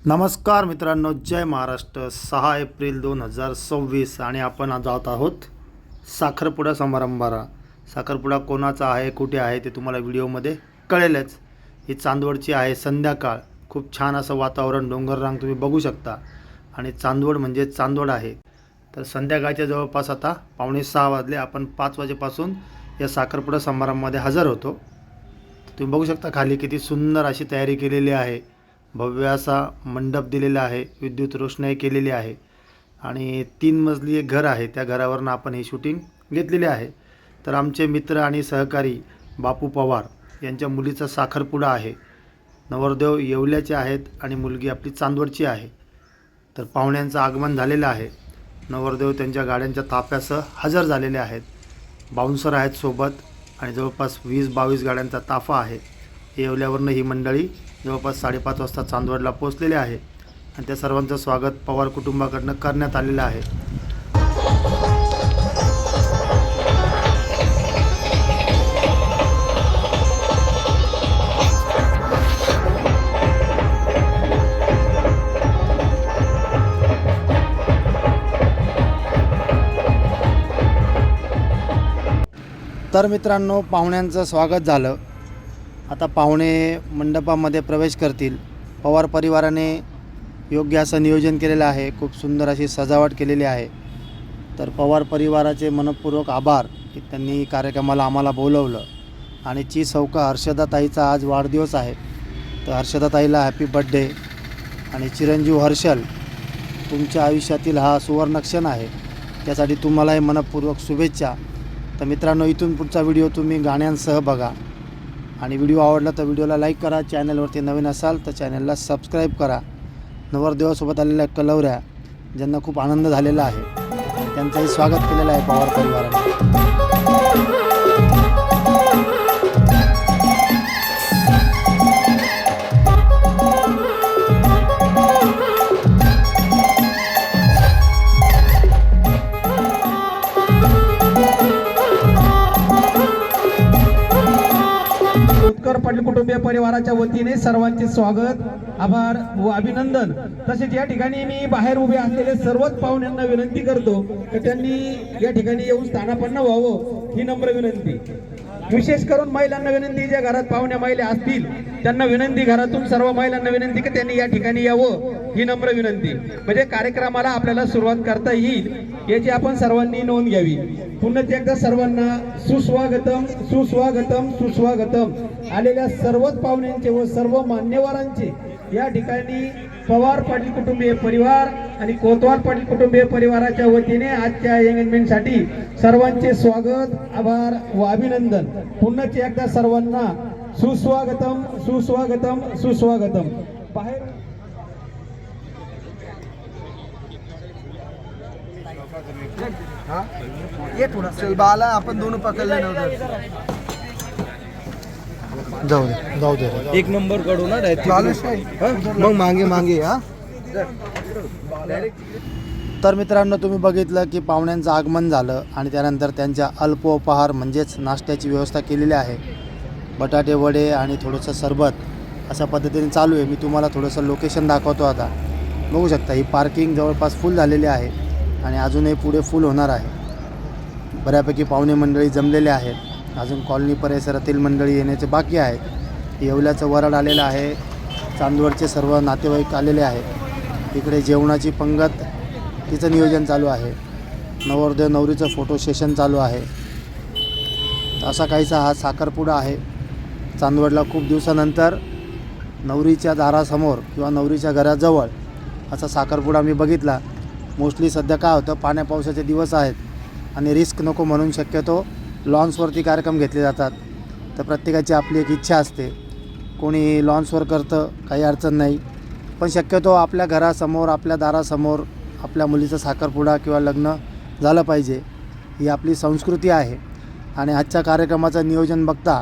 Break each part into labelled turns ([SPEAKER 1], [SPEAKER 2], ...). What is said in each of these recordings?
[SPEAKER 1] नमस्कार मित्रांनो, जय महाराष्ट्र. 6 एप्रिल 2026 आणि आपण आज जात आहोत साखरपुडा समारंभाला. साखरपुडा कोणाचा आहे, कुठे आहे ते तुम्हाला व्हिडिओमध्ये कळेलच. ही चांदवडची आहे. संध्याकाळ, खूप छान असं वातावरण, डोंगररांग तुम्ही बघू शकता आणि चांदवड म्हणजे चांदवड आहे. तर संध्याकाळच्या जवळपास आता 5:45 वाजले. आपण 5 वाजेपासून या साखरपुडा समारंभामध्ये हजर होतो. तुम्ही बघू शकता खाली किती सुंदर अशी तयारी केलेली आहे. भव्य असा मंडप दिलेला आहे, विद्युत रोषणाई केलेली आहे आणि 3 मजली एक घर आहे. त्या घरावरून आपण ही शूटिंग घेतलेली आहे. तर आमचे मित्र आणि सहकारी बापू पवार यांच्या मुलीचा साखरपुडा आहे. नवरदेव येवल्याचे आहेत आणि मुलगी आपली चांदवडची आहे. तर पाहुण्यांचं आगमन झालेलं आहे. नवरदेव त्यांच्या गाड्यांच्या ताफ्यासह हजर झालेले आहेत. बाउन्सर आहेत सोबत आणि जवळपास 20-22 गाड्यांचा ताफा आहे. येवल्यावरनं ही मंडळी जवळपास 5:30 वाजता चांदवडला पोहोचलेले आहे आणि त्या सर्वांचं स्वागत पवार कुटुंबाकडनं करण्यात आलेलं आहे. तर मित्रांनो, पाहुण्यांचं स्वागत झालं. आता पाहुणे मंडपामध्ये प्रवेश करतील. पवार परिवाराने योग्य असं नियोजन केलेलं आहे. खूप सुंदर अशी सजावट केलेली आहे. तर पवार परिवाराचे मनपूर्वक आभार की त्यांनी कार्यक्रमाला आम्हाला बोलवलं. आणि सौका हर्षदाताईचा आज वाढदिवस आहे. तर हर्षदाताईला हॅपी बड्डे. आणि चिरंजीव हर्षल, तुमच्या आयुष्यातील हा सुवर्णक्षण आहे, त्यासाठी तुम्हालाही मनपूर्वक शुभेच्छा. तर मित्रांनो, इथून पुढचा व्हिडिओ तुम्ही गाण्यांसह बघा आणि व्हिडिओ आवडला तर व्हिडिओला लाईक करा. चॅनलवरती नवीन असाल तर चॅनलला सबस्क्राईब करा. नवरदेवासोबत आलेल्या कलवऱ्या ज्यांना खूप आनंद झालेला आहे, त्यांचंही स्वागत केलेलं आहे पवार परिवाराने.
[SPEAKER 2] पाटील कुटुंबीय परिवाराच्या वतीने सर्वांचे स्वागत, आभार व अभिनंदन. तसेच या ठिकाणी मी बाहेर उभे असलेले सर्वच पाहुण्यांना विनंती करतो की त्यांनी या ठिकाणी येऊन स्थानापन्न व्हावं, ही नम्र विनंती. विशेष करून महिलांना विनंती, ज्या घरात पाहुण्या महिला असतील त्यांना विनंती, घरातून सर्व महिलांना विनंती की त्यांनी या ठिकाणी यावं, ही नम्र विनंती. म्हणजे कार्यक्रमाला आपल्याला सुरुवात करता येईल याची आपण सर्वांनी नोंद घ्यावी. पुन्हा एकदा सर्वांना सुस्वागतम, सुस्वागतम, सुस्वागतम. आलेल्या सर्वच पाहुण्यांचे व सर्व मान्यवरांचे या ठिकाणी पवार पाटील कुटुंबीय परिवार आणि कोतवाल पाटील कुटुंबीय परिवाराच्या वतीने आजच्या एंगेजमेंटसाठी सर्वांचे स्वागत, आभार व अभिनंदन. पुन्हा एकदा सर्वांना सुस्वागतम, सुस्वागतम, सुस्वागतम. बाहेर
[SPEAKER 3] ये थोड़ा चल बाला अपन दोनों पकड़ लेना उधर.
[SPEAKER 1] जाऊ दे
[SPEAKER 3] एक नंबर करू ना मग मागे मागे.
[SPEAKER 1] तर मित्रांनो, तुम्ही बघितलं की पाहुण्यांचं आगमन झालं आणि त्यानंतर त्यांच्या अल्पोपहार म्हणजेच नाश्त्याची व्यवस्था केलेली आहे. बटाटे वडे आणि थोडंसं सरबत अशा पद्धतीने चालू आहे. मी तुम्हाला थोडंसं लोकेशन दाखवतो. आता बघू शकता ही पार्किंग जवळपास फुल झालेली आहे आणि अजूनही पुढे फुल होणार आहे. बऱ्यापैकी पाहुणे मंडळी जमलेले आहेत. अजून कॉलनी परिसरातील मंडळी येण्याचे बाकी आहेत. येवल्याचं वराड आलेलं आहे. चांदवडचे सर्व नातेवाईक आलेले आहेत. इकडे जेवणाची पंगत, तिचं नियोजन चालू आहे. नवरदेव नवरीचं फोटो सेशन चालू आहे. असा काहीसा हा साखरपुडा आहे. चांदवडला खूप दिवसानंतर नवरीच्या दारासमोर किंवा नवरीच्या घराजवळ असा साखरपुडा मी बघितला. मोस्टली सध्या काय होतं, पाण्या पावसाचे दिवस आहेत आणि रिस्क नको म्हणून शक्यतो लॉन्सवरती कार्यक्रम घेतले जातात. तर प्रत्येकाची आपली एक इच्छा असते. कोणी लॉन्सवर करतं, काही अडचण नाही, पण शक्यतो आपल्या घरासमोर, आपल्या दारासमोर आपल्या मुलीचा साखरपुडा किंवा लग्न झालं पाहिजे, ही आपली संस्कृती आहे. आणि आजच्या कार्यक्रमाचं नियोजन बघता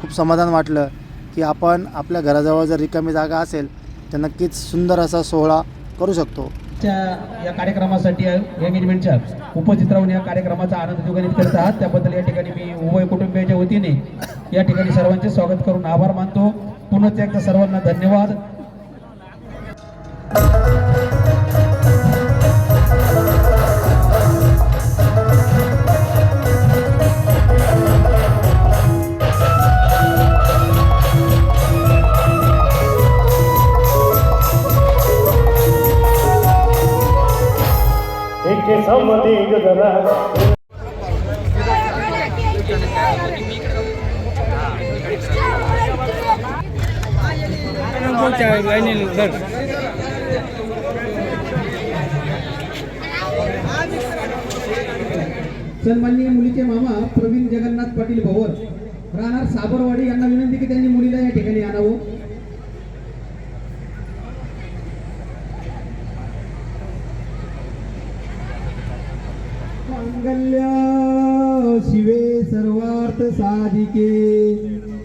[SPEAKER 1] खूप समाधान वाटलं की आपण आपल्या घराजवळ जर रिकामी जागा असेल तर नक्कीच सुंदर असा सोहळा करू शकतो.
[SPEAKER 2] या कार्यक्रमासाठी एंगेजमेंटच्या उपस्थित राहून या कार्यक्रमाचा आनंद द्विगुणित करत आहात, त्याबद्दल या ठिकाणी मी उभय कुटुंबियाच्या वतीने या ठिकाणी सर्वांचे स्वागत करून आभार मानतो. पुन्हा एकदा सर्वांना धन्यवाद.
[SPEAKER 4] समधी गजरा
[SPEAKER 2] सन्माननीय मुलीचे मामा प्रवीण जगन्नाथ पाटील भवर राहणार साबरवाडी यांना विनंती की त्यांनी मुलीला या ठिकाणी आणावं. मांगल्य शिवे सर्वार्थ साधिके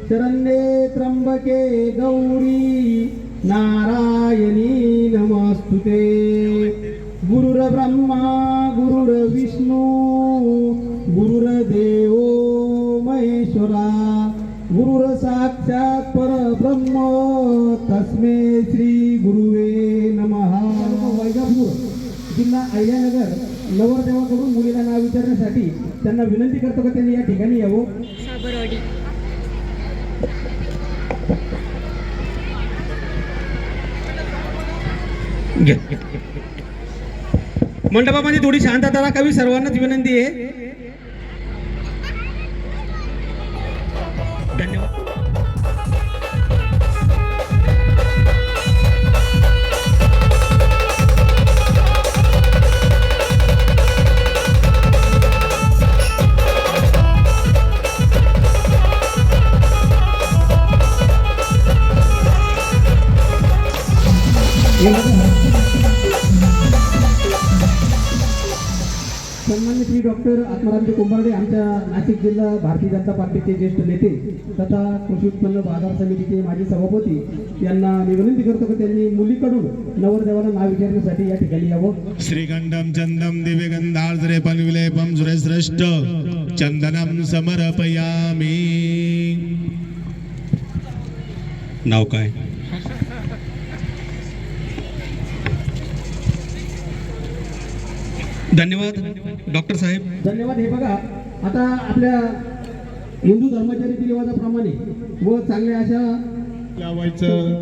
[SPEAKER 2] शरण्ये त्र्यंबके गौरी नारायणी नमस्तुते. गुरुर्ब्रह्मा गुरुर्विष्णू गुरुर्देव महेश्वरा गुरुर साक्षात परब्रह्म तस्मै श्री गुरुवे नमः. वैजापूर जिल्हा अहिल्यानगर नवरदेवाकडून मुलीला नाव विचारण्यासाठी त्यांना विनंती करतो का त्यांनी या ठिकाणी यावं.
[SPEAKER 5] साबरवाडी.
[SPEAKER 2] मंडपामध्ये थोडी शांतता राखावी सर्वांनाच विनंती आहे. धन्यवाद. सन्मान्य श्री डॉक्टर आत्मारामजी कुंभारडे आमच्या नाशिक जिल्हा भारतीय जनता पार्टीचे ज्येष्ठ नेते तथा कृषी उत्पन्न बाजार समितीचे माजी सभापती यांना मी विनंती करतो की त्यांनी मुलीकडून नवरदेवाला नाव विचारण्यासाठी या ठिकाणी यावं.
[SPEAKER 6] श्रीगंधम चंदम दिव्यगंधार्द्रे पल्विलेपम सुरेश्रेष्ठ चंदनम समर्पयामी. नाव काय?
[SPEAKER 2] धन्यवाद डॉक्टर साहेब. धन्यवाद. हे बघा आता आपल्या हिंदू धर्माच्या रीतिरिवाजाप्रमाणे व चांगल्या अशा
[SPEAKER 6] लावायचं.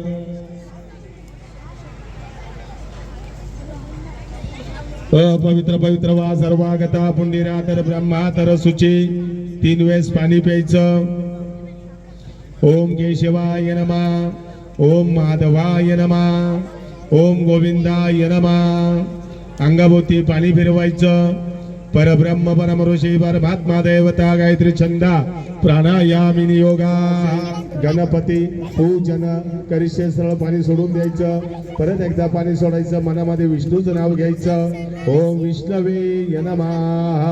[SPEAKER 6] पवित्र पवित्र वा सर्वागता पुंडिरा तर ब्रह्मा तर शुची 3 वेळेस पाणी प्यायचं. ओम केशवाय नमः ओम माधवाय नमः ओम गोविंदाय नमः. अंगाभोवती पाणी फिरवायचं. परब्रह्म परम ऋषी परमात्मा देवता गायत्री छंदा प्राणायाम योगा गणपती पूजन करिष्ये. सरळ पाणी सोडून द्यायचं. परत एकदा पाणी सोडायचं. मनामध्ये विष्णूचं नाव घ्यायचं. ओम विष्णवे नमः.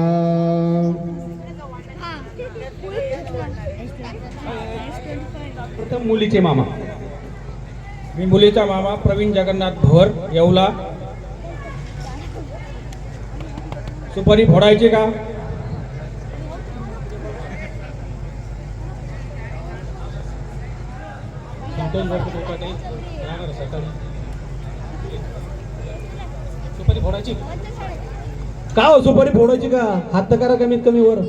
[SPEAKER 2] प्रथम मुलीचे मामा.
[SPEAKER 7] मी मुलीचा मामा प्रवीण जगन्नाथ भवर येवला. सुपारी फोडायची का? सुपारी फोडायची
[SPEAKER 2] का हो सुपारी फोडायची का? हात तर करा कमीत कमी वर.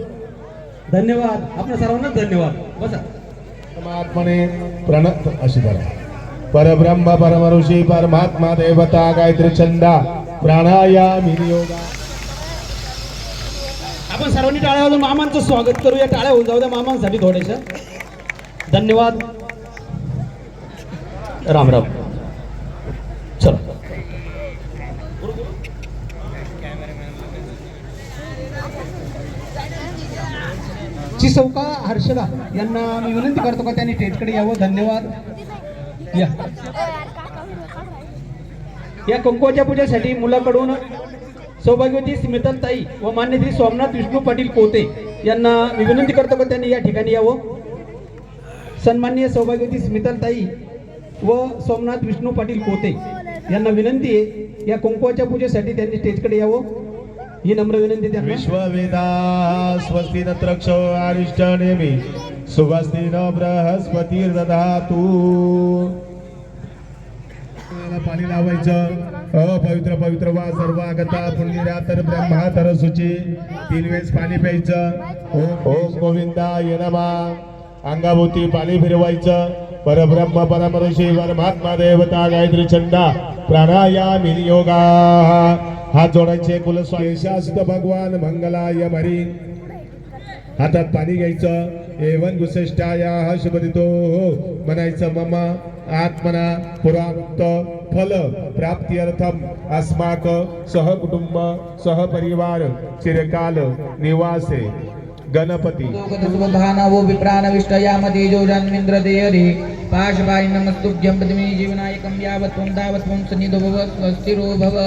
[SPEAKER 2] धन्यवाद. आपल्या सर्वांनाच धन्यवाद. बसा.
[SPEAKER 6] परमात्मने प्रणत अशी करा. परब्रह्म परम ऋषी परमात्मा देवता गायत्री छंदा प्राणायाम योगा.
[SPEAKER 2] आपण सर्वांनी टाळ्या वाजवून मामांचं स्वागत करूया. टाळ्या होऊन जाऊ द्या मामांसाठी थोड्याशा. धन्यवाद. राम राम. चला. चिसौका हर्षला यांना मी विनंती करतो का त्यांनी स्टेजकडे यावं. धन्यवाद. या कुंकवाच्या पूजेसाठी मुलाकडून सौभाग्यवती स्मितलताई व मान्य श्री सोमनाथ विष्णू पाटील कोते यांना मी विनंती करतो का त्यांनी या ठिकाणी यावं. सन्माननीय सौभाग्यवती स्मितलताई व सोमनाथ विष्णू पाटील कोते यांना विनंती आहे या कुंकवाच्या पूजेसाठी त्यांनी स्टेजकडे यावं. ही नम्र विनंती त्यांना.
[SPEAKER 6] विश्ववेदा स्वस्ति नत्रक्ष आरिष्ट नेमी सुभस्ति न बृहस्पती दधातु. पाणी लावायचं. पवित्र पवित्र वा सर्वागता पुण्यरा तर ब्रह्मा तर शुची 3 वेळेस पाणी प्यायचं. ओम गोविंदाय नमः. अंगाभोवती पाणी फिरवायचं. परब्रह्म परम ऋषी परमात्मा देवता गायत्री छंदा प्राणायाम योगा हात जोडायचे कुलस्वामी शाश्वत भगवान मंगलाय मरी. हातात पाणी घ्यायचं एवन गुसेष्टाया हर्षपदितो म्हणायचं मम आत्मना पुराक्त फल प्राप्त्यर्थम अस्माक सहकुटुंब सहपरिवार चिरकाल निवासे गणपती.
[SPEAKER 4] भानवो विप्राणविष्टयामते जोजन्मिन्द्रदेयरे पाशवाय नमस्तुभ्यं पद्मिनी जीवनायकं यावत् त्वं तावत् त्वं सन्निधो भव स्वस्तिरो भव.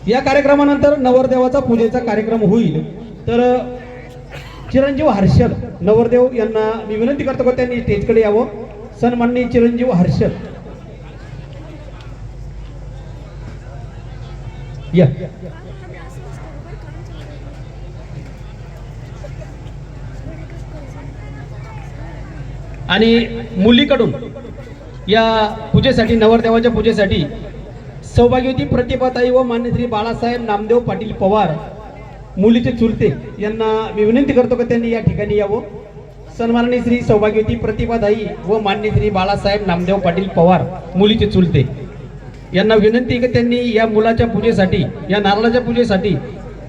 [SPEAKER 2] या कार्यक्रमानंतर नवरदेवाचा पूजेचा कार्यक्रम होईल. तर चिरंजीव हर्षल नवरदेव यांना मी विनंती करतो की त्यांनी स्टेजकडे यावं. सन्माननीय चिरंजीव हर्षल या. आणि मुलीकडून या पूजेसाठी नवरदेवाच्या पूजेसाठी सौभाग्यवती प्रतिभाताई व मान्य श्री बाळासाहेब नामदेव पाटील पवार मुलीचे चुलते यांना मी विनंती करतो की त्यांनी या ठिकाणी यावं. सन्माननीय श्री सौभाग्यवती प्रतिभाताई व मान्य श्री बाळासाहेब नामदेव पाटील पवार मुलीचे चुलते यांना विनंती की त्यांनी या मुलाच्या पूजेसाठी या नारळाच्या पूजेसाठी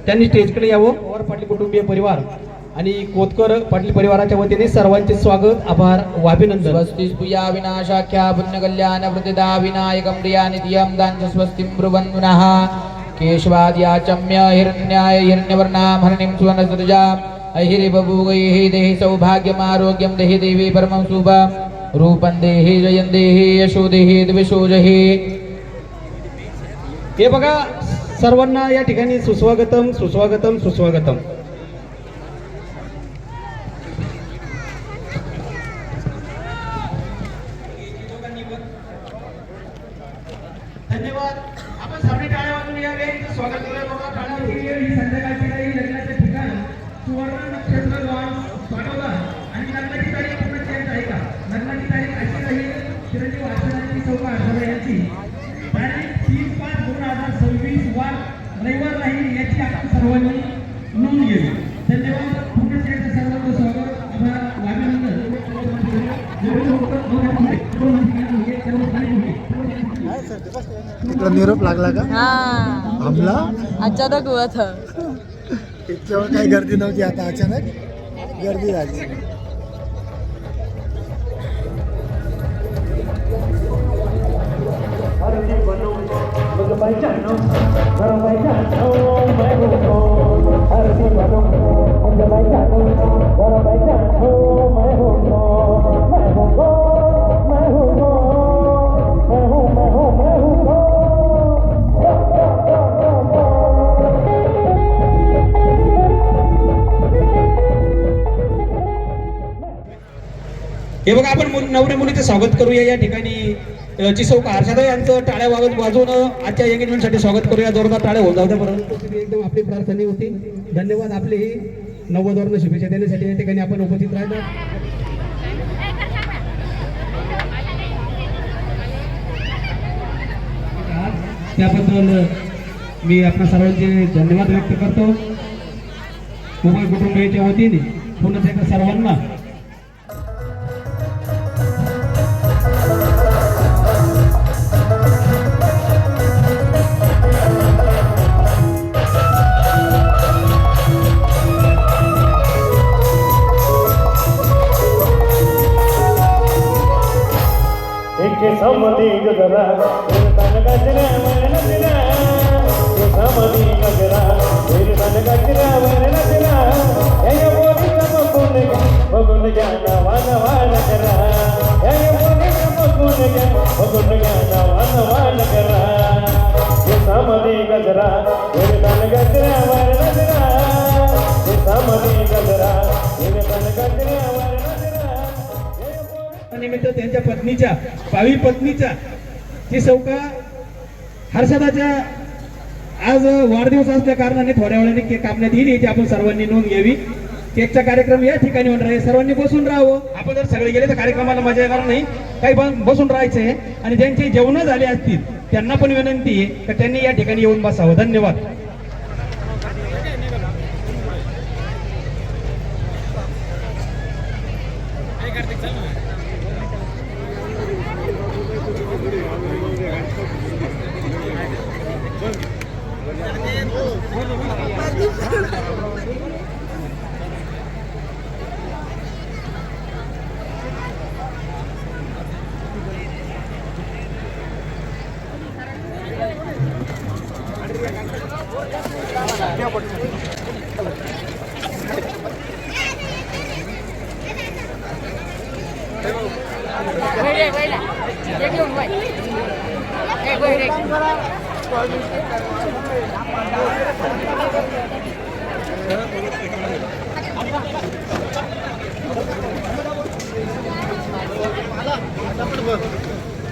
[SPEAKER 2] त्यांनी स्टेजकडे यावं. पवार पाटील कुटुंबीय परिवार आणि कोतकर पाटील परिवाराच्या वतीने सर्वांचे स्वागत आभार व अभिनंदन.
[SPEAKER 4] स्वस्ति स्पुया विनाशाख्या पुण्यकल्याण वृद्धिदा विनायकं प्रिया नित्यं दाञ्च स्वस्तिं ब्रुवन्नुनः. केशवाद्याचम्य हिरण्याय हिरण्यवर्णां हरणिं सुवर्णसृजा अहिरि बभूगैः देहि सौभाग्यमारोग्यं देहि देवी परमं शुभं रूपं देहि जयं देहि यशो देहि द्विषो जहि.
[SPEAKER 2] हे बघा सर्वांना या ठिकाणी सुस्वागतम सुस्वागतम सुस्वागतम. धन्यवाद. आपण सर्व टाळ्या वाजवून यावे. स्वागत करूया बघा. टाळ्यावरती ही संध्याकाळची काही लग्नाचे ठिकाण सुवर्ण नक्षत्र लॉन पाठवला आणि लग्नाची तारीख पूर्ण चेंज आहे का? लग्नाची तारीख अशी राहील चिरंजीव हर्षल चौका हर्षल यांची तारीख 3/5/2026 वार रविवार राहील याची आपण सर्वांनी नोंद घ्यावी. धन्यवाद. पूर्ण चेंज सर्वांचं स्वागत आभार व अभिनंदन.
[SPEAKER 1] तुला निरोप लागला का?
[SPEAKER 5] हाँ
[SPEAKER 1] हमला
[SPEAKER 5] अचानक हुआ था.
[SPEAKER 1] इतक्यावर काही गर्दी नव्हती, आता अचानक गर्दी झाली.
[SPEAKER 2] हे बघा आपण नवरी मुलीचं स्वागत करूया. या ठिकाणी चिसौका हर्षदा यांचं टाळ्या वाजवून आजच्या एंगेजमेंटसाठी स्वागत करूया. जोरदार टाळ्या होऊन जाऊ द्या. परंतु एकदम आपली प्रार्थना होती. धन्यवाद. आपले ही नववधूंना शुभेच्छा देण्यासाठी या ठिकाणी आपण उपस्थित राहिलो. त्याबद्दल मी आपल्या सर्वांचे धन्यवाद व्यक्त करतो. उभय कुटुंबियाच्या वतीने पुन्हा एकदा सर्वांना
[SPEAKER 8] समधी गजरा तन गजरा वरण दिला समधी गजरा तन गजरा वरण दिला हे बोली बघून घ्या नवा नवा करा हे बोली बघून घ्या नवा नवा करा समधी गजरा तन गजरा वरण दिला समधी गजरा तन गजरा वरण
[SPEAKER 2] निमित्त त्यांच्या पत्नीच्या भावी पत्नीच्या चिसौका हर्षदाच्या आज वाढदिवस असल्या कारणाने थोड्या वेळाने केक कापण्यात येईल याची आपण सर्वांनी नोंद घ्यावी. केकचा कार्यक्रम या ठिकाणी होणार आहे. सर्वांनी बसून राहावं. आपण जर सगळे गेले तर कार्यक्रमाला मजा येणार नाही. काही बसून राहायचंय आणि ज्यांची जेवणं झाली असतील त्यांना पण विनंती आहे की त्यांनी या ठिकाणी येऊन बसावं. धन्यवाद.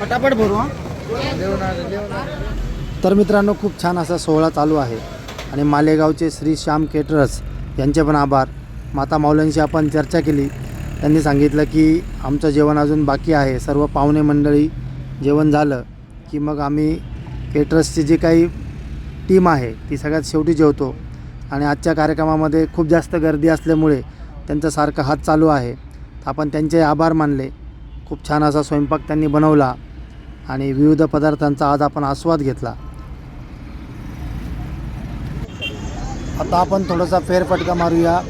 [SPEAKER 3] फटाफट भरू हा.
[SPEAKER 1] तर मित्रांनो, खूप छान असा सोहळा चालू आहे आणि मालेगावचे श्री श्याम केटरर्स यांचे पण आभार. माता माऊल्यांशी आपण चर्चा केली. त्यांनी सांगितलं की आमचं जेवण अजून बाकी आहे. सर्व पाहुणे मंडळी जेवण झालं की मग आम्ही केटरर्सची जी काही टीम आहे ती सगळ्यात शेवटी जेवतो. आणि आजच्या कार्यक्रमामध्ये खूप जास्त गर्दी असल्यामुळे त्यांचा सारखा हात चालू आहे. आपण त्यांचे आभार मानले. खूप छान असा स्वयंपाक त्यांनी बनवला आणि विविध पदार्थांचा आज आपण आस्वाद घेतला. आता आपण थोडासा फेरफटका मारूया,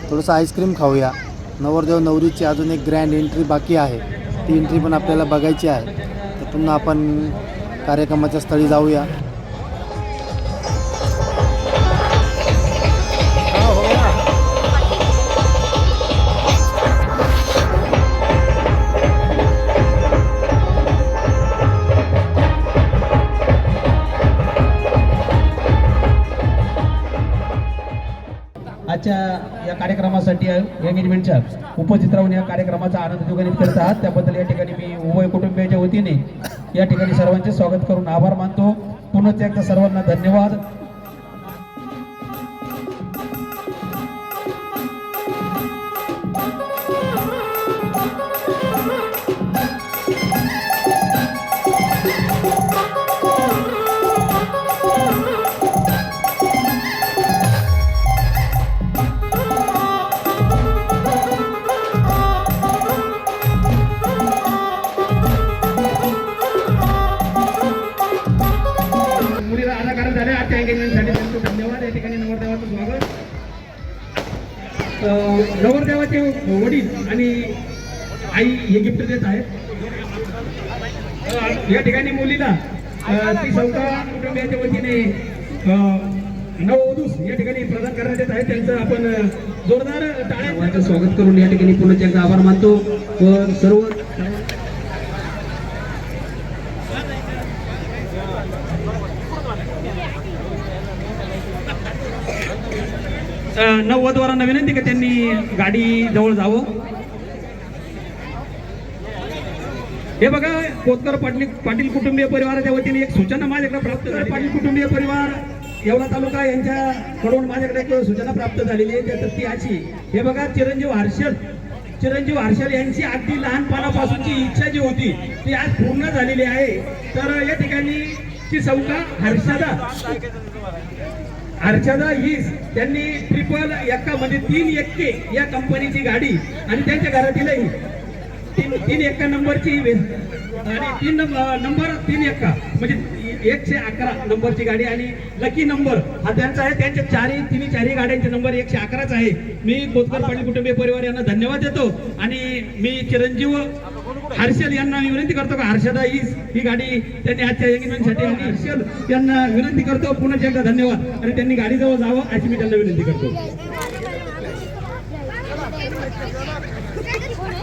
[SPEAKER 1] थोडंसं आईस्क्रीम खाऊया. नवरदेव नवरीची अजून एक ग्रँड एंट्री बाकी आहे. ती एंट्री पण आपल्याला बघायची आहे. तर पुन्हा आपण कार्यक्रमाच्या स्थळी जाऊया.
[SPEAKER 2] आजच्या या कार्यक्रमासाठी एंगेजमेंटच्या उपस्थित राहून या कार्यक्रमाचा आनंद द्विगुणित करत आहात त्याबद्दल या ठिकाणी मी उभय कुटुंबियाच्या वतीने या ठिकाणी सर्वांचे स्वागत करून आभार मानतो. पुन्हा एकदा सर्वांना धन्यवाद. मुलीला अदाकार झाले आजच्या एंगेजमेंटसाठी त्यांचं धन्यवाद. या ठिकाणी नवरदेवाचं स्वागत. नवरदेवाचे वडील आणि आई हे गिफ्ट देत आहेत. या ठिकाणी मुलीला ती सौका कुटुंबियाच्या वतीने नववधूस या ठिकाणी प्रदान करण्यात येत आहे. त्यांचं आपण जोरदार टाळ्यांचं स्वागत करून या ठिकाणी पुन्हा एकदा आभार मानतो व सर्व नववधूवरांना विनंती की त्यांनी गाडी जवळ जावं. हे बघा, कोतकर पाटील कुटुंबीय परिवाराच्या वतीने एक सूचना माझ्याकडे प्राप्त झाली. पाटील कुटुंबीय परिवार येवला तालुका यांच्याकडून माझ्याकडे एक सूचना प्राप्त झालेली आहे. त्या ती अशी, हे बघा, चिरंजीव हर्षल यांची अगदी लहानपणापासूनची इच्छा जी होती ती आज पूर्ण झालेली आहे. तर या ठिकाणी ती सौका अर्चदा ही त्यांनी ट्रिपल एक्का म्हणजे 3 एक्के या कंपनीची गाडी आणि त्यांच्या घरातीलही 3 एक्का नंबरची आणि 3 नंबर 3 एक्का म्हणजे 111 नंबरची गाडी आणि लकी नंबर हा त्यांचा आहे. त्यांच्या चारही गाड्यांचे नंबर 111च आहे. मी कोतकर पाटील कुटुंबीय परिवार यांना धन्यवाद देतो आणि मी चिरंजीव हर्षल यांना विनंती करतो का हर्षदा ही गाडी त्यांनी आजच्या एंगेजमेंटसाठी आणि हर्षल यांना विनंती करतो पुन्हा एकदा धन्यवाद आणि त्यांनी गाडीजवळ जावं अशी मी त्यांना विनंती करतो.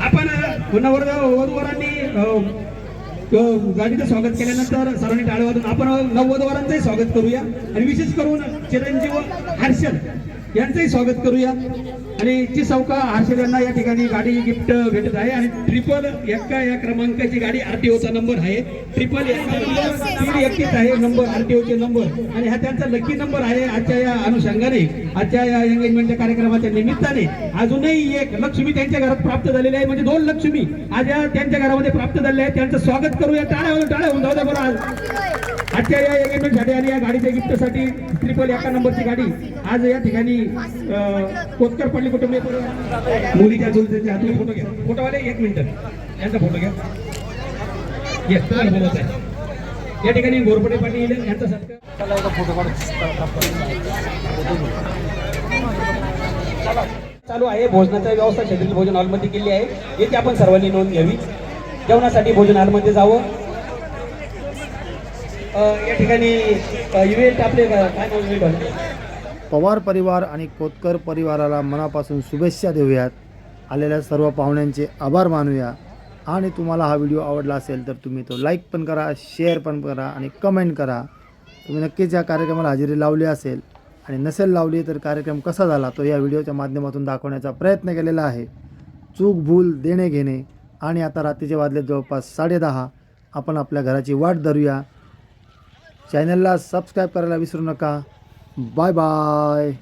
[SPEAKER 2] आपण नववधूवरांनी गाडीचं स्वागत केल्यानंतर सर्वांनी टाळ्या वाजवून आपण नववधूवरांचंही स्वागत करूया आणि विशेष करून चिरंजीव हर्षल यांचंही स्वागत करूया. आणि ची सौका हर्षल यांना या ठिकाणी गाडी गिफ्ट भेटत आहे आणि 111 या क्रमांकाची गाडी RTOचा नंबर आहे. 111 आहे नंबर RTOचे नंबर आणि हा त्यांचा लकी नंबर आहे. आजच्या या अनुषंगाने आजच्या या एंगेजमेंटच्या कार्यक्रमाच्या निमित्ताने अजूनही एक लक्ष्मी त्यांच्या घरात प्राप्त झालेली आहे. म्हणजे 2 लक्ष्मी आज या त्यांच्या घरामध्ये प्राप्त झालेल्या आहेत. त्यांचं स्वागत करूया. टाळ्या होऊन जाऊ द्या बरं. आजच्या या एंगेजमेंटसाठी आणि या गाडीच्या गिफ्टसाठी 111 नंबरची गाडी आज या ठिकाणी कोतकर पाटील कुटुंबीय मुलीच्या चुलत्याच्या हातून फोटो घ्या. फोटोवाले 1 मिनिट यांचा फोटो घ्या. येस, तुम्हाला बोलत आहे. या ठिकाणी गोरपडे पाटील यांचा सत्कार चालू आहे. भोजनाची व्यवस्था शेड्यूल भोजन हॉलमध्ये केली आहे. येथे आपण सर्वांनी नोंद घ्यावी. जेवणासाठी भोजन हॉलमध्ये जावं. या ठिकाणी इव्हेंट आपले काय नाव इव्हेंट
[SPEAKER 1] पवार परिवार आणि कोतकर परिवाराला मनापासून शुभेच्छा देऊयात. आलेल्या सर्व पाहुण्यांचे आभार मानूया. आणि तुम्हाला हा व्हिडिओ आवडला असेल तर तुम्ही तो लाईक पण करा, शेअर पण करा आणि कमेंट करा. तुम्ही नक्कीच या कार्यक्रमाला हजेरी लावली असेल आणि नसेल लावली तर कार्यक्रम कसा झाला तो या व्हिडिओच्या माध्यमातून दाखवण्याचा प्रयत्न केलेला आहे. चूक भूल देणे घेणे. आणि आता रात्रीचे वाजले जवळपास 10:30. आपण आपल्या घराची वाट धरूया. चॅनलला सबस्क्राईब करायला विसरू नका. Bye bye.